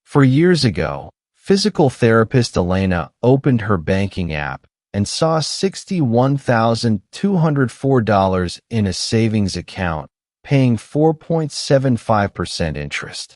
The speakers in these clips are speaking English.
For years ago, physical therapist Elena opened her banking app and saw $61,204 in a savings account, paying 4.75% interest.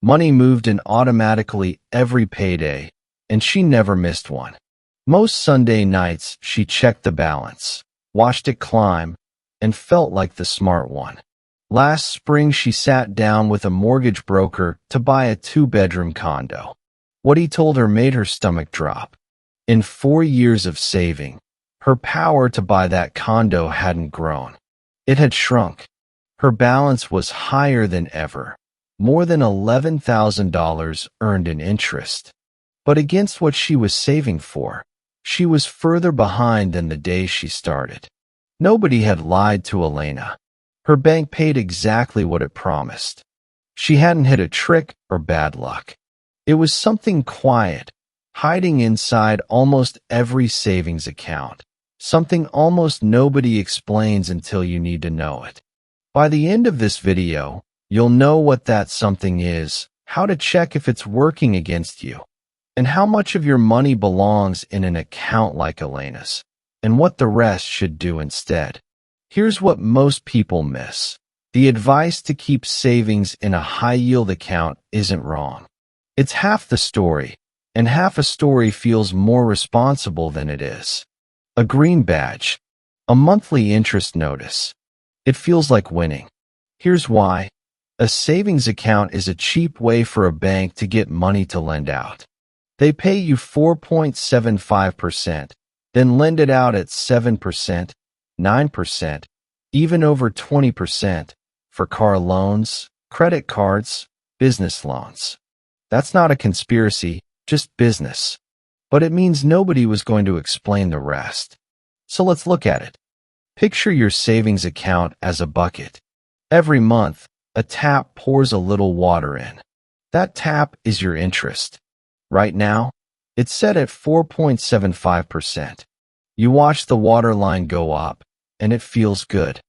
Money moved in automatically every payday, and she never missed one. Most Sunday nights, she checked the balance, watched it climb, and felt like the smart one. Last spring, she sat down with a mortgage broker to buy a 2-bedroom condo. What he told her made her stomach drop. In 4 years of saving, her power to buy that condo hadn't grown. It had shrunk. Her balance was higher than ever, more than $11,000 earned in interest. But against what she was saving for, she was further behind than the day she started. Nobody had lied to Elena. Her bank paid exactly what it promised. She hadn't hit a trick or bad luck. It was something quiet, hiding inside almost every savings account, something almost nobody explains until you need to know it. By the end of this video, you'll know what that something is, how to check if it's working against you, and how much of your money belongs in an account like Elena's, and what the rest should do instead. Here's what most people miss. The advice to keep savings in a high-yield account isn't wrong. It's half the story, and half a story feels more responsible than it is. A green badge, a monthly interest notice. It feels like winning. Here's why. A savings account is a cheap way for a bank to get money to lend out. They pay you 4.75%, then lend it out at 7%, 9%, even over 20% for car loans, credit cards, business loans. That's not a conspiracy, just business. But it means nobody was going to explain the rest. So let's look at it. Picture your savings account as a bucket. Every month, a tap pours a little water in. That tap is your interest. Right now, it's set at 4.75%. You watch the water line go up, and it feels good.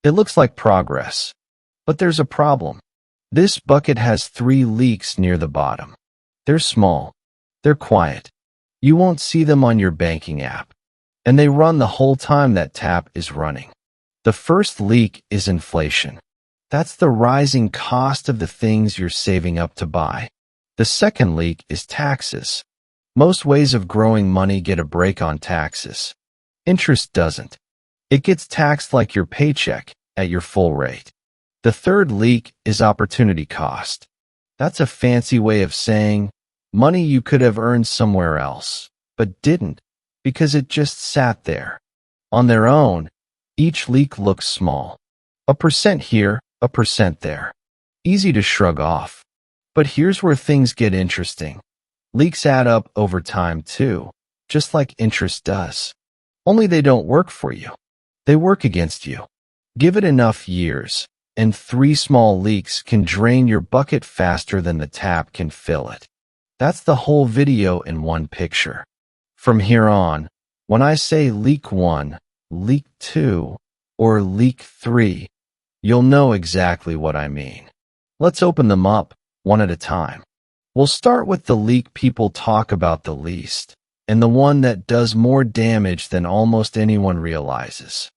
It looks like progress. But there's a problem. This bucket has 3 leaks near the bottom. They're small. They're quiet. You won't see them on your banking app. And they run the whole time that tap is running. The first leak is inflation. That's the rising cost of the things you're saving up to buy. The second leak is taxes. Most ways of growing money get a break on taxes. Interest doesn't. It gets taxed like your paycheck at your full rate. The third leak is opportunity cost. That's a fancy way of saying money you could have earned somewhere else, but didn't because it just sat there. On their own, each leak looks small. A percent here, a percent there. Easy to shrug off. But here's where things get interesting. Leaks add up over time too, just like interest does. Only they don't work for you. They work against you. Give it enough years, and 3 small leaks can drain your bucket faster than the tap can fill it. That's the whole video in one picture. From here on, when I say leak 1, leak 2, or leak 3, you'll know exactly what I mean. Let's open them up, one at a time. We'll start with the leak people talk about the least, and the one that does more damage than almost anyone realizes.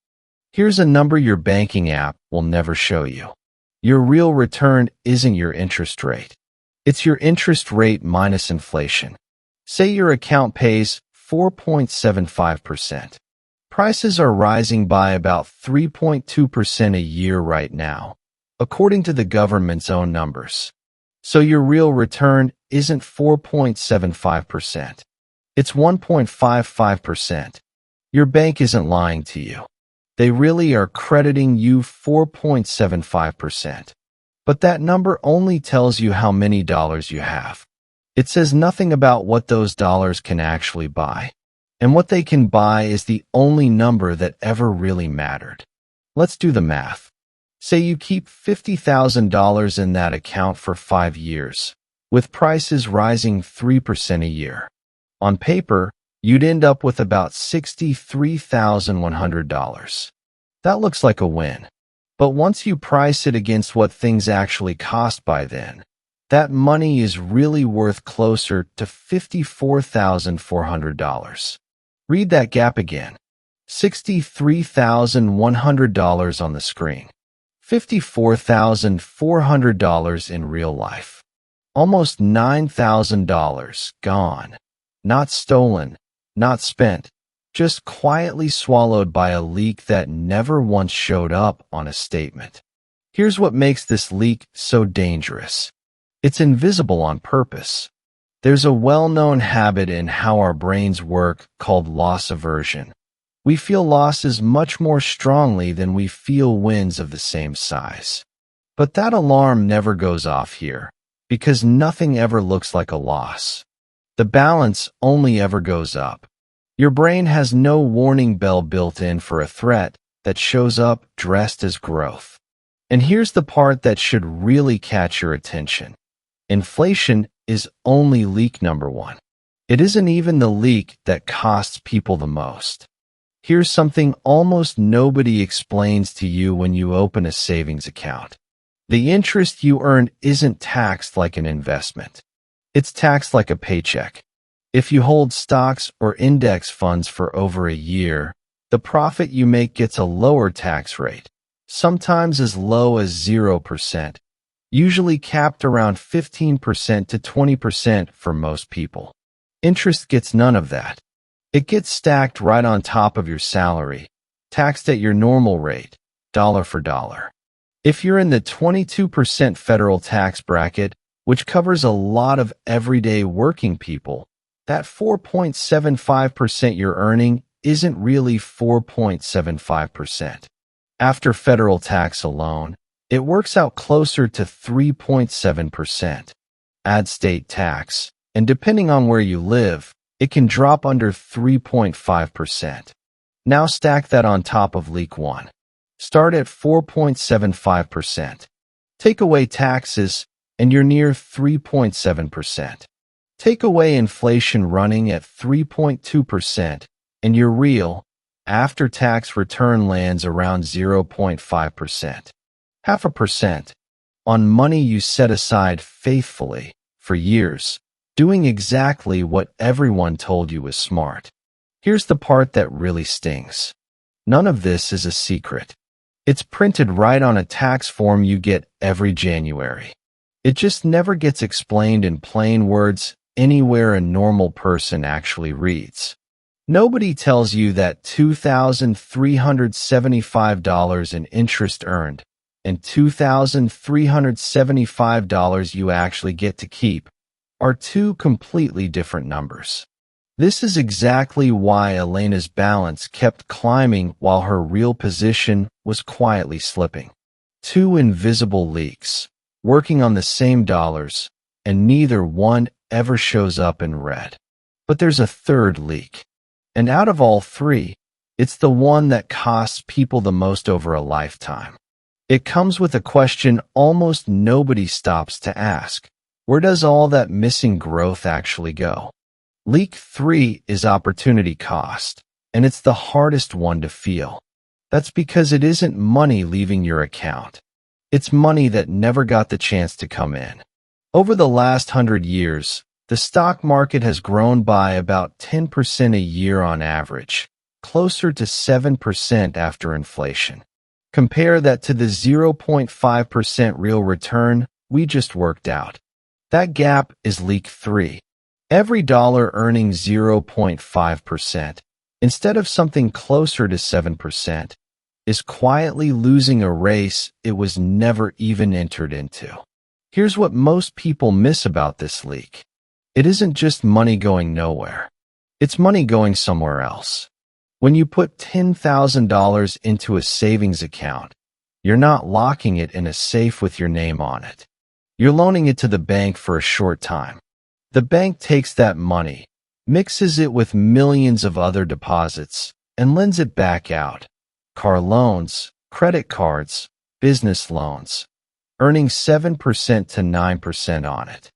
Here's a number your banking app will never show you. Your real return isn't your interest rate. It's your interest rate minus inflation. Say your account pays 4.75%. Prices are rising by about 3.2% a year right now, according to the government's own numbers. So your real return isn't 4.75%. It's 1.55%. Your bank isn't lying to you. They really are crediting you 4.75%. But that number only tells you how many dollars you have. It says nothing about what those dollars can actually buy. And what they can buy is the only number that ever really mattered. Let's do the math. Say you keep $50,000 in that account for 5 years, with prices rising 3% a year. On paper, you'd end up with about $63,100. That looks like a win. But once you price it against what things actually cost by then, that money is really worth closer to $54,400. Read that gap again. $63,100 on the screen. $54,400 in real life. Almost $9,000 gone. Not stolen, not spent, just quietly swallowed by a leak that never once showed up on a statement. Here's what makes this leak so dangerous. It's invisible on purpose. There's a well-known habit in how our brains work called loss aversion. We feel losses much more strongly than we feel wins of the same size. But that alarm never goes off here, because nothing ever looks like a loss. The balance only ever goes up. Your brain has no warning bell built in for a threat that shows up dressed as growth. And here's the part that should really catch your attention. Inflation is only leak number one. It isn't even the leak that costs people the most. Here's something almost nobody explains to you when you open a savings account. The interest you earn isn't taxed like an investment. It's taxed like a paycheck. If you hold stocks or index funds for over a year, the profit you make gets a lower tax rate, sometimes as low as 0%, usually capped around 15% to 20% for most people. Interest gets none of that. It gets stacked right on top of your salary, taxed at your normal rate, dollar for dollar. If you're in the 22% federal tax bracket, which covers a lot of everyday working people, that 4.75% you're earning isn't really 4.75%. After federal tax alone, it works out closer to 3.7%. Add state tax, and depending on where you live, it can drop under 3.5%. Now stack that on top of leak 1. Start at 4.75%. Take away taxes, and you're near 3.7%. Take away inflation running at 3.2%, and your real, after-tax return lands around 0.5%. 0.5%, on money you set aside faithfully, for years, doing exactly what everyone told you was smart. Here's the part that really stings. None of this is a secret. It's printed right on a tax form you get every January. It just never gets explained in plain words anywhere a normal person actually reads. Nobody tells you that $2,375 in interest earned and $2,375 you actually get to keep are two completely different numbers. This is exactly why Elena's balance kept climbing while her real position was quietly slipping. Two invisible leaks, working on the same dollars, and neither one ever shows up in red. But there's a third leak. And out of all three, it's the one that costs people the most over a lifetime. It comes with a question almost nobody stops to ask. Where does all that missing growth actually go? Leak 3 is opportunity cost, and it's the hardest one to feel. That's because it isn't money leaving your account. It's money that never got the chance to come in. Over the last 100 years, the stock market has grown by about 10% a year on average, closer to 7% after inflation. Compare that to the 0.5% real return we just worked out. That gap is leak 3. Every dollar earning 0.5%, instead of something closer to 7%, is quietly losing a race it was never even entered into. Here's what most people miss about this leak. It isn't just money going nowhere. It's money going somewhere else. When you put $10,000 into a savings account, you're not locking it in a safe with your name on it. You're loaning it to the bank for a short time. The bank takes that money, mixes it with millions of other deposits, and lends it back out. Car loans, credit cards, business loans, earning 7% to 9% on it.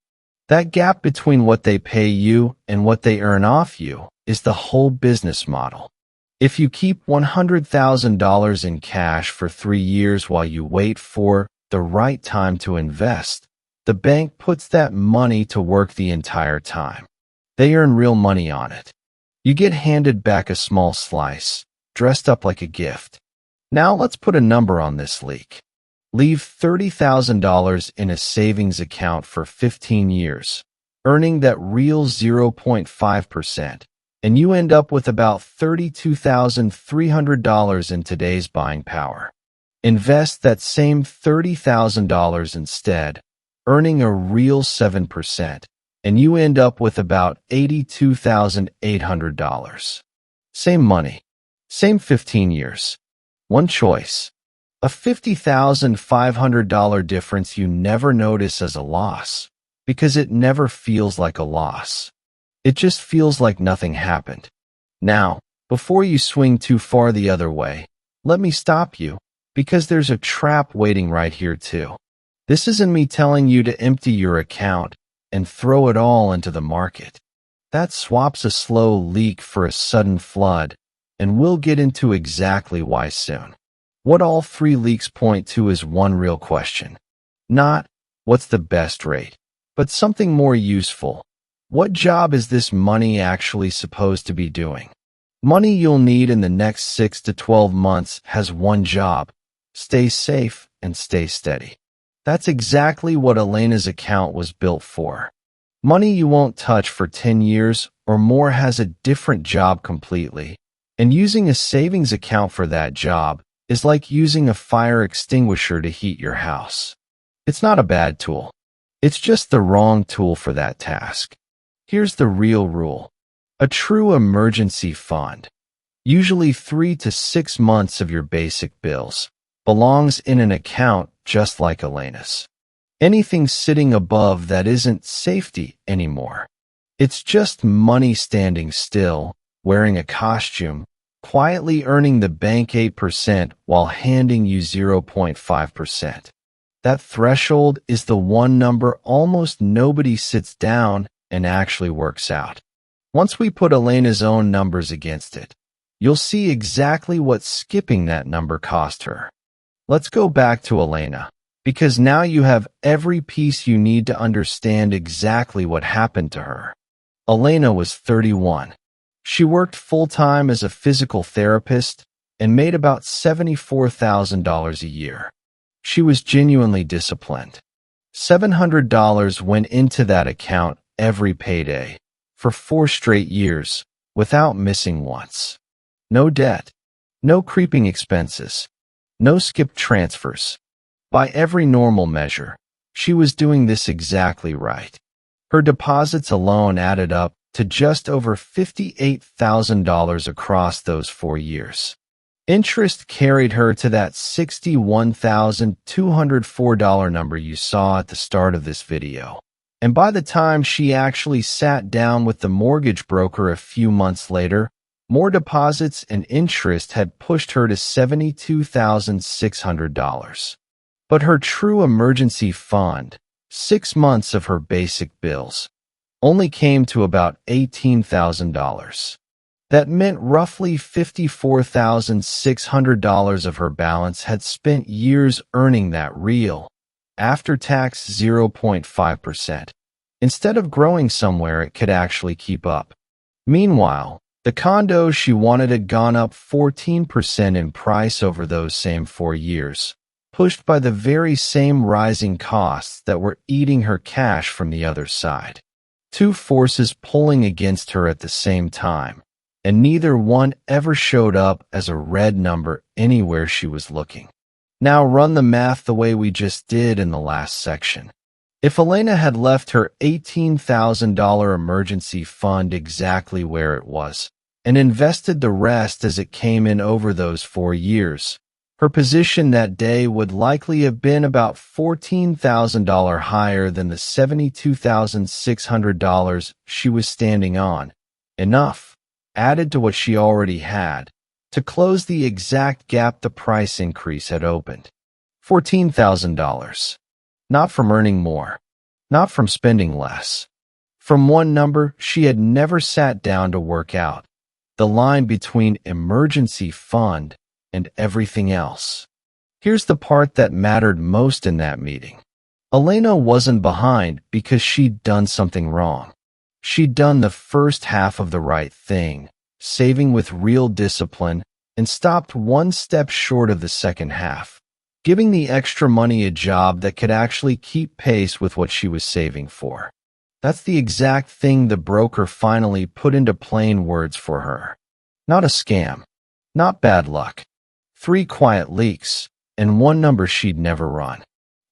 That gap between what they pay you and what they earn off you is the whole business model. If you keep $100,000 in cash for 3 years while you wait for the right time to invest, The bank puts that money to work the entire time. They earn real money on it. You get handed back a small slice, dressed up like a gift. Now let's put a number on this leak. Leave $30,000 in a savings account for 15 years, earning that real 0.5%, and you end up with about $32,300 in today's buying power. Invest that same $30,000 instead, earning a real 7%, and you end up with about $82,800. Same money, same 15 years. One choice. A $50,500 difference you never notice as a loss, because it never feels like a loss. It just feels like nothing happened. Now, before you swing too far the other way, let me stop you, because there's a trap waiting right here too. This isn't me telling you to empty your account and throw it all into the market. That swaps a slow leak for a sudden flood, and we'll get into exactly why soon. What all three leaks point to is one real question. Not, what's the best rate, but something more useful. What job is this money actually supposed to be doing? Money you'll need in the next 6 to 12 months has one job: stay safe and stay steady. That's exactly what Elena's account was built for. Money you won't touch for 10 years or more has a different job completely, and using a savings account for that job is like using a fire extinguisher to heat your house. It's not a bad tool. It's just the wrong tool for that task. Here's the real rule. A true emergency fund, usually 3 to 6 months of your basic bills, belongs in an account just like Elena's. Anything sitting above that isn't safety anymore. It's just money standing still, wearing a costume, quietly earning the bank 8% while handing you 0.5%. That threshold is the one number almost nobody sits down and actually works out. Once we put Elena's own numbers against it, you'll see exactly what skipping that number cost her. Let's go back to Elena, because now you have every piece you need to understand exactly what happened to her. Elena was 31. She worked full-time as a physical therapist and made about $74,000 a year. She was genuinely disciplined. $700 went into that account every payday for 4 straight years without missing once. No debt, no creeping expenses, no skipped transfers. By every normal measure, she was doing this exactly right. Her deposits alone added up to just over $58,000 across those 4 years. Interest carried her to that $61,204 number you saw at the start of this video. And by the time she actually sat down with the mortgage broker a few months later, more deposits and interest had pushed her to $72,600. But her true emergency fund, 6 months of her basic bills, only came to about $18,000. That meant roughly $54,600 of her balance had spent years earning that real, after-tax 0.5%, instead of growing somewhere it could actually keep up. Meanwhile, the condo she wanted had gone up 14% in price over those same 4 years, pushed by the very same rising costs that were eating her cash from the other side. 2 forces pulling against her at the same time, and neither one ever showed up as a red number anywhere she was looking. Now run the math the way we just did in the last section. If Elena had left her $18,000 emergency fund exactly where it was, and invested the rest as it came in over those 4 years, her position that day would likely have been about $14,000 higher than the $72,600 she was standing on. Enough, added to what she already had, to close the exact gap the price increase had opened. $14,000. Not from earning more, not from spending less. From one number she had never sat down to work out, the line between emergency fund and everything else. Here's the part that mattered most in that meeting. Elena wasn't behind because she'd done something wrong. She'd done the first half of the right thing, saving with real discipline, and stopped one step short of the second half, giving the extra money a job that could actually keep pace with what she was saving for. That's the exact thing the broker finally put into plain words for her. Not a scam, not bad luck. 3 quiet leaks, and one number she'd never run.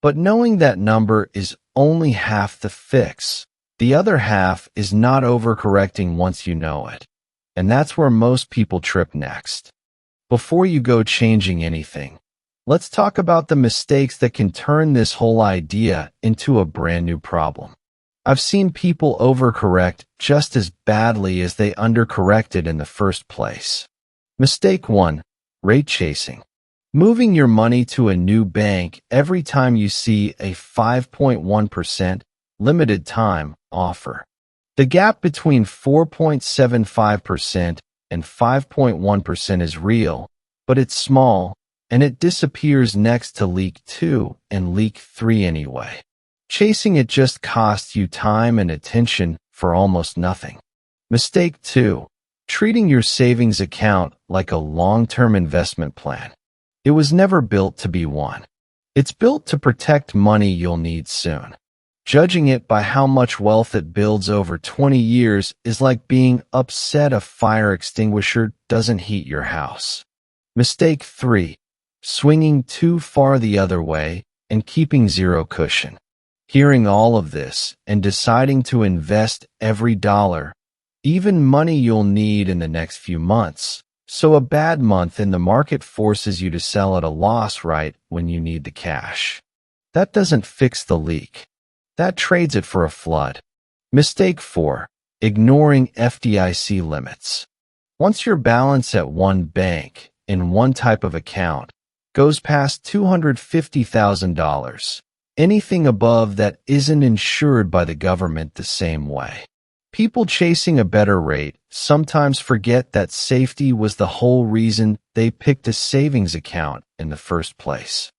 But knowing that number is only half the fix. The other half is not overcorrecting once you know it. And that's where most people trip next. Before you go changing anything, let's talk about the mistakes that can turn this whole idea into a brand new problem. I've seen people overcorrect just as badly as they undercorrected in the first place. Mistake 1. Rate chasing. Moving your money to a new bank every time you see a 5.1% limited time offer. The gap between 4.75% and 5.1% is real, but it's small, and it disappears next to leak 2 and leak 3 anyway. Chasing it just costs you time and attention for almost nothing. Mistake 2. Treating your savings account like a long-term investment plan. It was never built to be one. It's built to protect money you'll need soon. Judging it by how much wealth it builds over 20 years is like being upset a fire extinguisher doesn't heat your house. Mistake 3. Swinging too far the other way and keeping zero cushion. Hearing all of this and deciding to invest every dollar, even money you'll need in the next few months, so a bad month in the market forces you to sell at a loss right when you need the cash. That doesn't fix the leak. That trades it for a flood. Mistake 4. Ignoring FDIC limits. Once your balance at one bank, in one type of account, goes past $250,000, anything above that isn't insured by the government the same way. People chasing a better rate sometimes forget that safety was the whole reason they picked a savings account in the first place.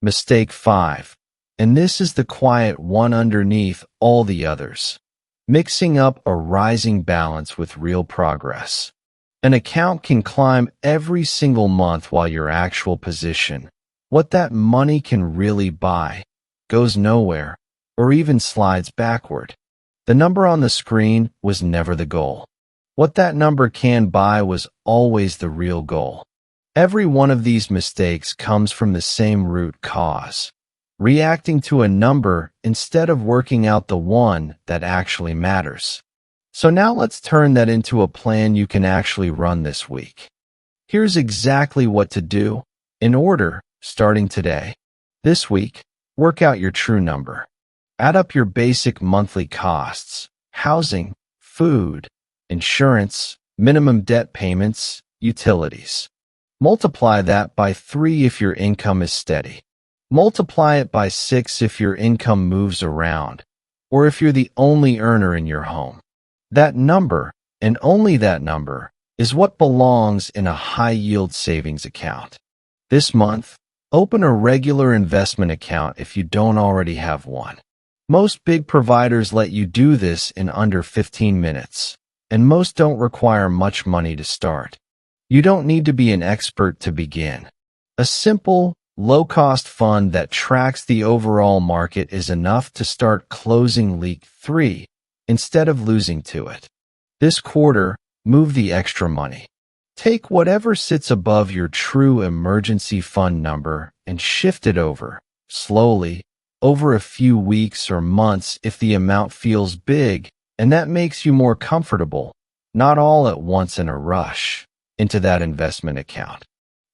Mistake 5. And this is the quiet one underneath all the others. Mixing up a rising balance with real progress. An account can climb every single month while your actual position, what that money can really buy, goes nowhere, or even slides backward. The number on the screen was never the goal. What that number can buy was always the real goal. Every one of these mistakes comes from the same root cause. Reacting to a number instead of working out the one that actually matters. So now let's turn that into a plan you can actually run this week. Here's exactly what to do, in order, starting today. This week, work out your true number. Add up your basic monthly costs, housing, food, insurance, minimum debt payments, utilities. Multiply that by 3 if your income is steady. Multiply it by 6 if your income moves around, or if you're the only earner in your home. That number, and only that number, is what belongs in a high-yield savings account. This month, open a regular investment account if you don't already have one. Most big providers let you do this in under 15 minutes, and most don't require much money to start. You don't need to be an expert to begin. A simple, low-cost fund that tracks the overall market is enough to start closing leak 3 instead of losing to it. This quarter, move the extra money. Take whatever sits above your true emergency fund number and shift it over, slowly, over a few weeks or months if the amount feels big and that makes you more comfortable, not all at once in a rush, into that investment account.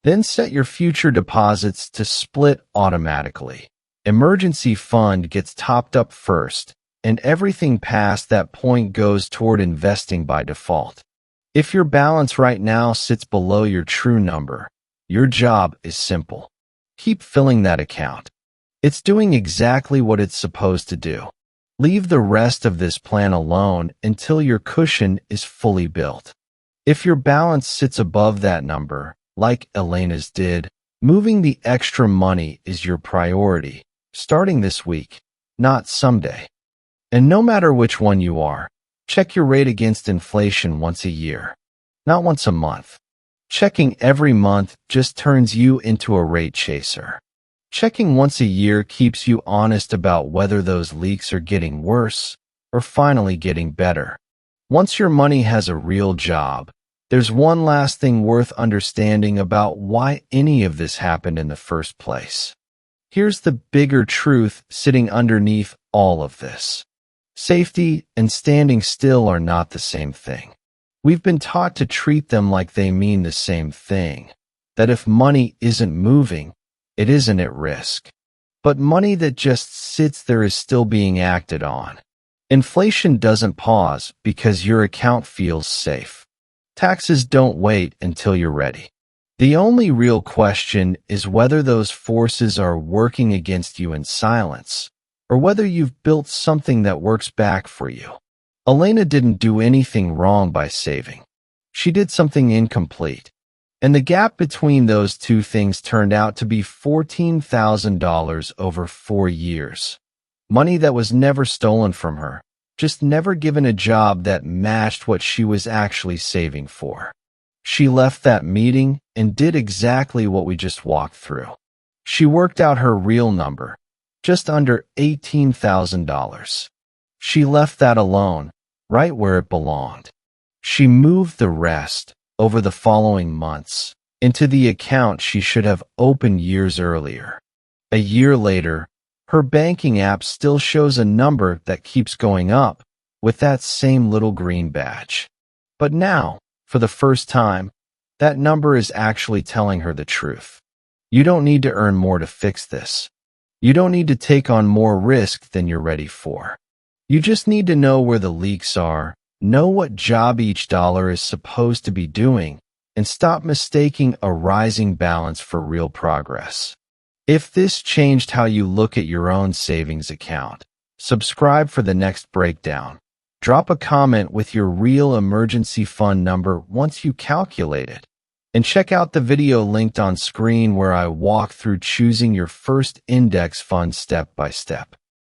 Then set your future deposits to split automatically. Emergency fund gets topped up first, and everything past that point goes toward investing by default. If your balance right now sits below your true number, your job is simple. Keep filling that account. It's doing exactly what it's supposed to do. Leave the rest of this plan alone until your cushion is fully built. If your balance sits above that number, like Elena's did, moving the extra money is your priority, starting this week. not someday. And no matter which one you are, check your rate against inflation once a year, not once a month. Checking every month just turns you into a rate chaser. Checking once a year keeps you honest about whether those leaks are getting worse or finally getting better. Once your money has a real job, there's one last thing worth understanding about why any of this happened in the first place. Here's the bigger truth sitting underneath all of this. Safety and standing still are not the same thing. We've been taught to treat them like they mean the same thing, that if money isn't moving, it isn't at risk. But money that just sits there is still being acted on. Inflation doesn't pause because your account feels safe. Taxes don't wait until you're ready. The only real question is whether those forces are working against you in silence, or whether you've built something that works back for you. Elena didn't do anything wrong by saving. She did something incomplete. And the gap between those two things turned out to be $14,000 over 4 years. Money that was never stolen from her, just never given a job that matched what she was actually saving for. She left that meeting and did exactly what we just walked through. She worked out her real number, just under $18,000. She left that alone, right where it belonged. She moved the rest, over the following months, into the account she should have opened years earlier. A year later, her banking app still shows a number that keeps going up, with that same little green badge. But now, for the first time, that number is actually telling her the truth. You don't need to earn more to fix this. You don't need to take on more risk than you're ready for. You just need to know where the leaks are, know what job each dollar is supposed to be doing, and stop mistaking a rising balance for real progress. If this changed how you look at your own savings account, subscribe for the next breakdown. Drop a comment with your real emergency fund number once you calculate it. And check out the video linked on screen where I walk through choosing your first index fund step by step.